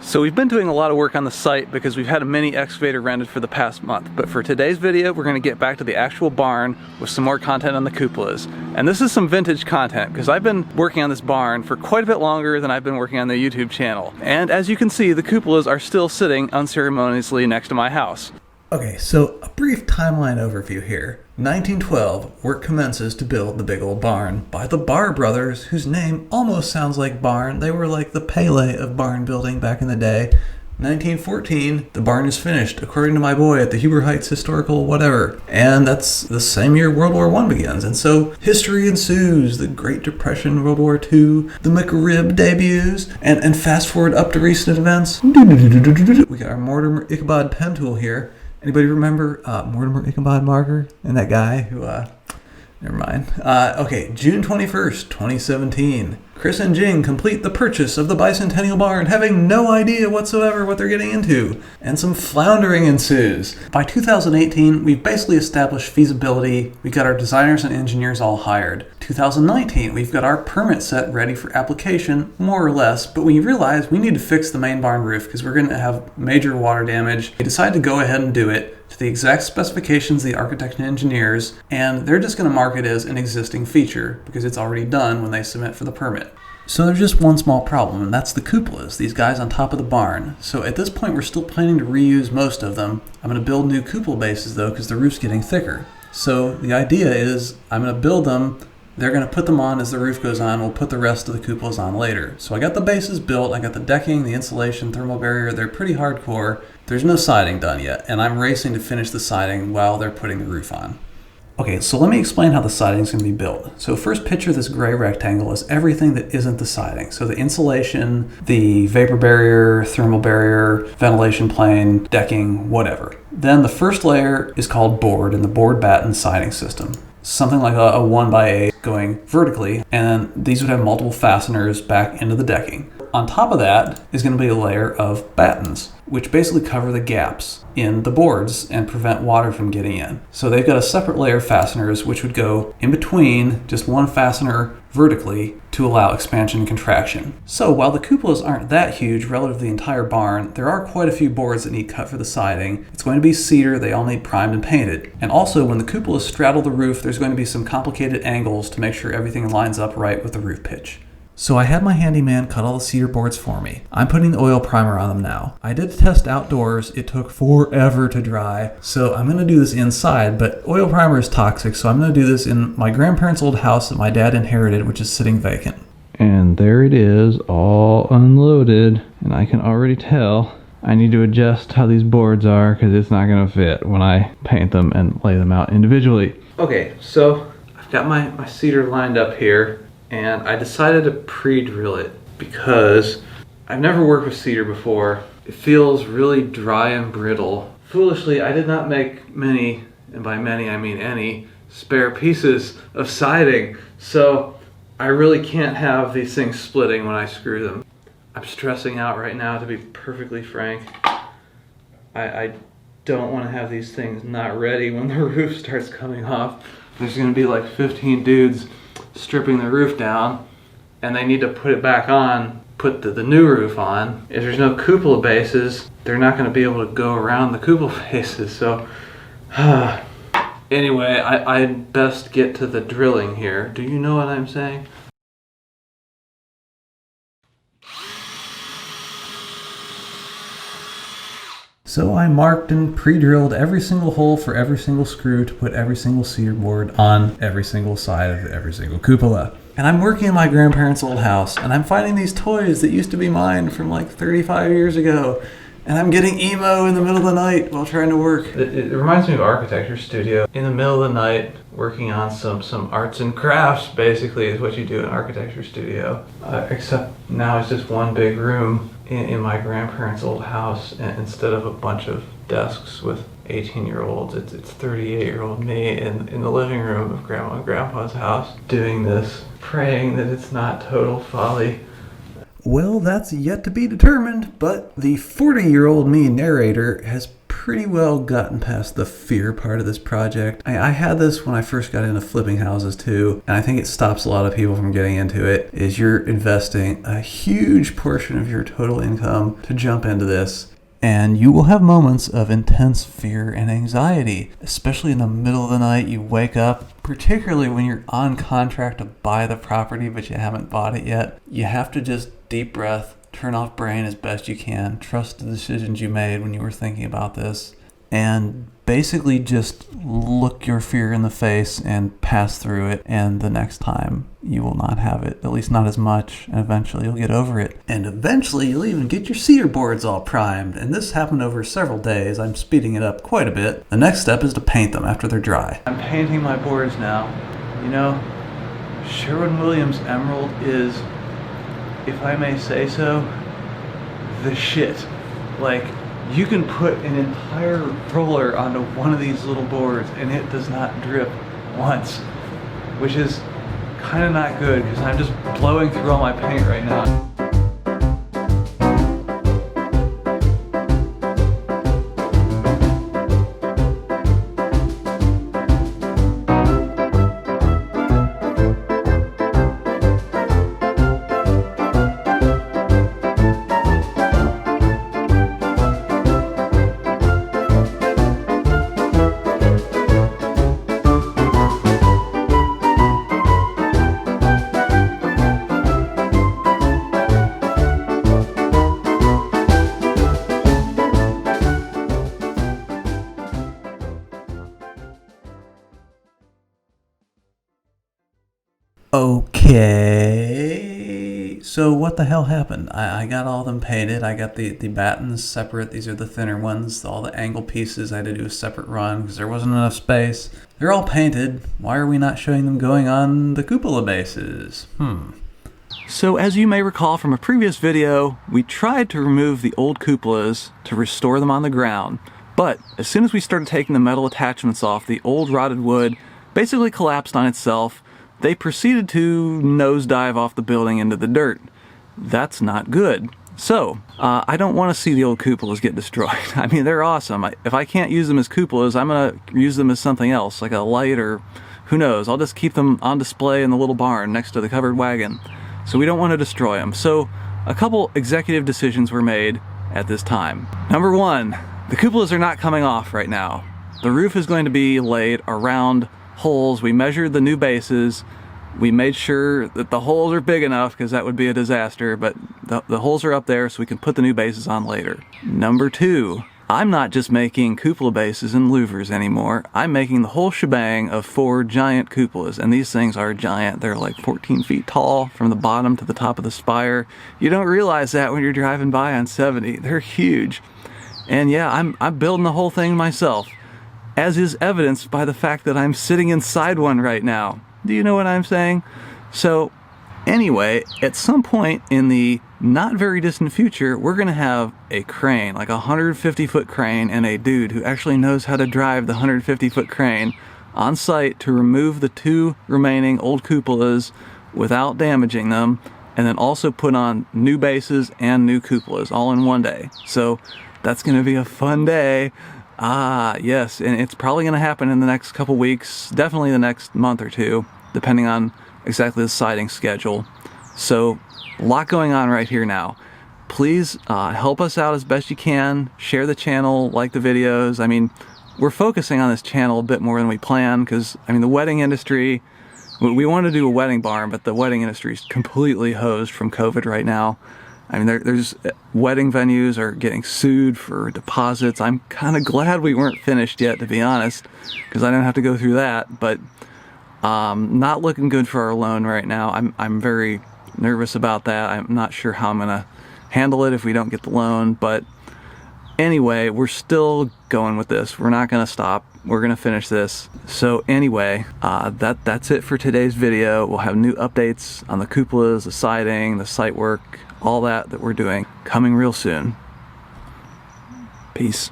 So we've been doing a lot of work on the site because we've had a mini excavator rented for the past month, but for today's video we're going to get back to the actual barn with some more content on the cupolas. And this is some vintage content because I've been working on this barn for quite a bit longer than I've been working on the YouTube channel. And as you can see, the cupolas are still sitting unceremoniously next to my house. Okay, so a brief timeline overview here. 1912, work commences to build the big old barn by the Barr brothers, whose name almost sounds like barn. They were like the Pele of barn building back in the day. 1914, the barn is finished, according to my boy at the Huber Heights Historical whatever. And that's the same year World War I begins. And so history ensues, the Great Depression, World War II, the McRib debuts, and fast forward up to recent events. We got our Mortimer Ichabod pen tool here. Anybody remember Mortimer Ichabod Marker and that guy who, never mind. Okay, June 21st, 2017. Chris and Jing complete the purchase of the Bicentennial Barn, having no idea whatsoever what they're getting into. And some floundering ensues. By 2018, we've basically established feasibility. We got our designers and engineers all hired. 2019, we've got our permit set ready for application, more or less, but we realized we need to fix the main barn roof because we're going to have major water damage. We decided to go ahead and do it to the exact specifications of the architect and engineers, and they're just going to mark it as an existing feature because it's already done when they submit for the permit. So there's just one small problem, and that's the cupolas, these guys on top of the barn. So at this point we're still planning to reuse most of them. I'm going to build new cupola bases though because the roof's getting thicker. So the idea is I'm going to build them, they're going to put them on as the roof goes on, we'll put the rest of the cupolas on later. So I got the bases built, I got the decking, the insulation, thermal barrier, they're pretty hardcore. There's no siding done yet, and I'm racing to finish the siding while they're putting the roof on. Okay, so let me explain how the siding is going to be built. So first picture this gray rectangle as everything that isn't the siding. So the insulation, the vapor barrier, thermal barrier, ventilation plane, decking, whatever. Then the first layer is called board, and the board batten siding system. Something like a 1x8 going vertically, and these would have multiple fasteners back into the decking. On top of that is going to be a layer of battens, which basically cover the gaps in the boards and prevent water from getting in. So they've got a separate layer of fasteners which would go in between just one fastener vertically to allow expansion and contraction. So while the cupolas aren't that huge relative to the entire barn, there are quite a few boards that need cut for the siding. It's going to be cedar, they all need primed and painted. And also when the cupolas straddle the roof, there's going to be some complicated angles to make sure everything lines up right with the roof pitch. So I had my handyman cut all the cedar boards for me. I'm putting the oil primer on them now. I did a test outdoors. It took forever to dry. So I'm going to do this inside, but oil primer is toxic, so I'm going to do this in my grandparents' old house that my dad inherited, which is sitting vacant. And there it is, all unloaded. And I can already tell I need to adjust how these boards are because it's not going to fit when I paint them and lay them out individually. Okay, so I've got my cedar lined up here. And I decided to pre-drill it because I've never worked with cedar before. It feels really dry and brittle. Foolishly, I did not make many, and by many I mean any, spare pieces of siding. So I really can't have these things splitting when I screw them. I'm stressing out right now, to be perfectly frank. I don't want to have these things not ready when the roof starts coming off. There's going to be like 15 dudes stripping the roof down, and they need to put it back on, put the new roof on. If there's no cupola bases, they're not going to be able to go around the cupola bases. So anyway, I'd best get to the drilling here. Do you know what I'm saying? So I marked and pre-drilled every single hole for every single screw to put every single cedar board on every single side of every single cupola. And I'm working in my grandparents' old house, and I'm finding these toys that used to be mine from like 35 years ago. And I'm getting emo in the middle of the night while trying to work. It reminds me of architecture studio. In the middle of the night, working on some arts and crafts, basically, is what you do in architecture studio. Except now it's just one big room in my grandparents' old house, and instead of a bunch of desks with 18-year-olds, it's 38-year-old me in the living room of Grandma and Grandpa's house doing this, praying that it's not total folly. Well, that's yet to be determined, but the 40-year-old me narrator has pretty well gotten past the fear part of this project. I had this when I first got into flipping houses too, and I think it stops a lot of people from getting into it, is you're investing a huge portion of your total income to jump into this. And you will have moments of intense fear and anxiety, especially in the middle of the night. You wake up, particularly when you're on contract to buy the property but you haven't bought it yet. You have to just deep breath, turn off brain as best you can, trust the decisions you made when you were thinking about this, and basically just look your fear in the face and pass through it, and the next time you will not have it, at least not as much, and eventually you'll get over it. And eventually you'll even get your cedar boards all primed, and this happened over several days. I'm speeding it up quite a bit. The next step is to paint them after they're dry. I'm painting my boards now. You know, Sherwin-Williams Emerald is, if I may say so, the shit. Like, you can put an entire roller onto one of these little boards and it does not drip once, which is kind of not good because I'm just blowing through all my paint right now. Okay, so what the hell happened? I got all of them painted. I got the battens separate. These are the thinner ones. All the angle pieces I had to do a separate run because there wasn't enough space. They're all painted. Why are we not showing them going on the cupola bases? So as you may recall from a previous video, we tried to remove the old cupolas to restore them on the ground. But as soon as we started taking the metal attachments off, the old rotted wood basically collapsed on itself. They proceeded to nosedive off the building into the dirt. That's not good. So, I don't want to see the old cupolas get destroyed. I mean, they're awesome. If I can't use them as cupolas, I'm going to use them as something else, like a light or who knows. I'll just keep them on display in the little barn next to the covered wagon. So we don't want to destroy them. So, a couple executive decisions were made at this time. Number one, the cupolas are not coming off right now. The roof is going to be laid around holes. We measured the new bases. We made sure that the holes are big enough because that would be a disaster, but the holes are up there so we can put the new bases on later. Number two, I'm not just making cupola bases and louvers anymore. I'm making the whole shebang of 4 giant cupolas, and these things are giant. They're like 14 feet tall from the bottom to the top of the spire. You don't realize that when you're driving by on 70. They're huge. And yeah, I'm building the whole thing myself, as is evidenced by the fact that I'm sitting inside one right now. Do you know what I'm saying? So anyway, at some point in the not very distant future, we're gonna have a crane, like a 150-foot crane, and a dude who actually knows how to drive the 150-foot crane on site to remove the 2 remaining old cupolas without damaging them, and then also put on new bases and new cupolas all in one day. So that's gonna be a fun day. Yes, and it's probably going to happen in the next couple weeks, definitely the next month or 2, depending on exactly the siding schedule. So, a lot going on right here now. Please help us out as best you can, share the channel, like the videos. I mean, we're focusing on this channel a bit more than we planned because, I mean, the wedding industry, we want to do a wedding barn, but the wedding industry is completely hosed from COVID right now. I mean, there's wedding venues are getting sued for deposits. I'm kind of glad we weren't finished yet, to be honest, because I don't have to go through that. But not looking good for our loan right now. I'm very nervous about that. I'm not sure how I'm gonna handle it if we don't get the loan. But anyway, we're still going with this. We're not gonna stop. We're gonna finish this. So anyway, that's it for today's video. We'll have new updates on the cupolas, the siding, the site work, all that we're doing coming real soon. Peace.